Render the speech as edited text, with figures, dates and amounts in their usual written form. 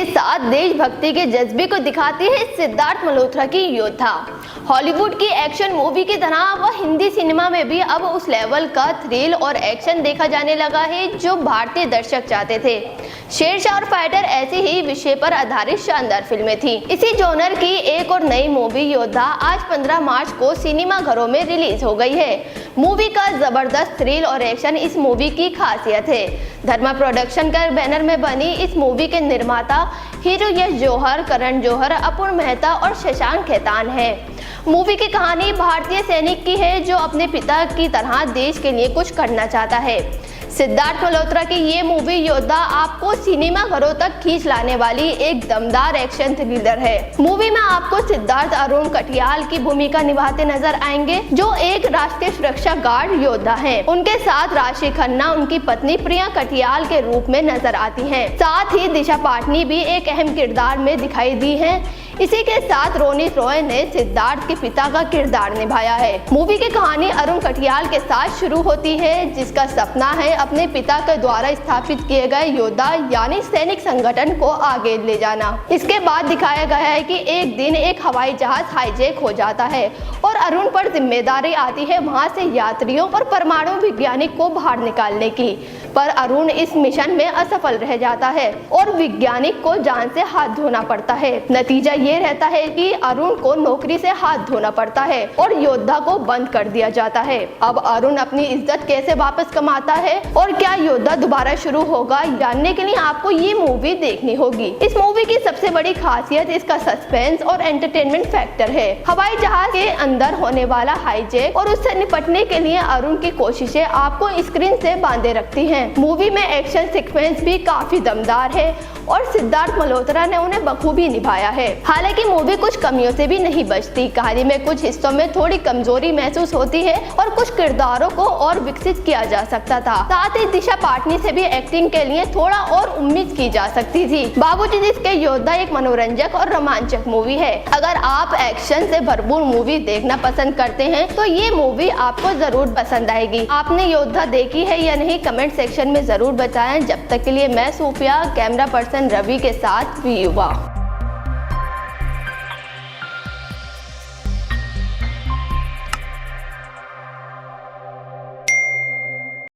के साथ देशभक्ति के जज्बे को दिखाती है सिद्धार्थ मल्होत्रा की योद्धा। हॉलीवुड की एक्शन मूवी की तरह वह हिंदी सिनेमा में भी अब उस लेवल का थ्रिल और एक्शन देखा जाने लगा है जो भारतीय दर्शक चाहते थे। शेरशाह और फाइटर ऐसे ही विषय पर आधारित शानदार फिल्में थी। इसी जॉनर की एक और नई मूवी योद्धा आज 15 मार्च को सिनेमा घरों में रिलीज हो गई है। मूवी का जबरदस्त थ्रिल और एक्शन इस मूवी की खासियत है। धर्मा प्रोडक्शन के बैनर में बनी इस मूवी के निर्माता हीरो यश जौहर, करण जौहर, अपूर्ण मेहता और शशांक खेतान है। मूवी की कहानी भारतीय सैनिक की है जो अपने पिता की तरह देश के लिए कुछ करना चाहता है। सिद्धार्थ मल्होत्रा की ये मूवी योद्धा आपको सिनेमा घरों तक खींच लाने वाली एक दमदार एक्शन थ्रिलर है। मूवी में आपको सिद्धार्थ अरुण कटियाल की भूमिका निभाते नजर आएंगे जो एक राष्ट्रीय सुरक्षा गार्ड योद्धा हैं। उनके साथ राशि खन्ना उनकी पत्नी प्रिया कटियाल के रूप में नजर आती हैं। साथ ही दिशा पाटनी भी एक अहम किरदार में दिखाई दी है। इसी के साथ रोनित रॉय ने सिद्धार्थ के पिता का किरदार निभाया है। मूवी की कहानी अरुण कटियाल के साथ शुरू होती है जिसका सपना है अपने पिता के द्वारा स्थापित किए गए योद्धा यानी सैनिक संगठन को आगे ले जाना। इसके बाद दिखाया गया है कि एक दिन एक हवाई जहाज हाईजैक हो जाता है और अरुण पर जिम्मेदारी आती है वहां से यात्रियों और परमाणु वैज्ञानिक को बाहर निकालने की, पर अरुण इस मिशन में असफल रह जाता है और वैज्ञानिक को जान से हाथ धोना पड़ता है। नतीजा ये रहता है कि अरुण को नौकरी से हाथ धोना पड़ता है और योद्धा को बंद कर दिया जाता है। अब अरुण अपनी इज्जत कैसे वापस कमाता है और क्या योद्धा दोबारा शुरू होगा, जानने के लिए आपको ये मूवी देखनी होगी। इस मूवी की सबसे बड़ी खासियत इसका सस्पेंस और एंटरटेनमेंट फैक्टर है। हवाई जहाज के अंदर होने वाला हाईजैक और उससे निपटने के लिए अरुण की कोशिशें आपको स्क्रीन से बांधे रखती हैं। मूवी में एक्शन सीक्वेंस भी काफी दमदार है और सिद्धार्थ मल्होत्रा ने उन्हें बखूबी निभाया है। हालांकि मूवी कुछ कमियों से भी नहीं बचती। कहानी में कुछ हिस्सों में थोड़ी कमजोरी महसूस होती है और कुछ किरदारों को और विकसित किया जा सकता था। साथ ही दिशा पाटनी से भी एक्टिंग के लिए थोड़ा और उम्मीद की जा सकती थी। बावजूद इसके योद्धा एक मनोरंजक और रोमांचक मूवी है। अगर आप एक्शन से भरपूर मूवी देखना पसंद करते हैं तो ये मूवी आपको जरूर पसंद आएगी। आपने योद्धा देखी है या नहीं, कमेंट सेक्शन में जरूर बताएं। जब तक के लिए मैं सूफिया, कैमरा पर्सन रवि के साथ वी युवा।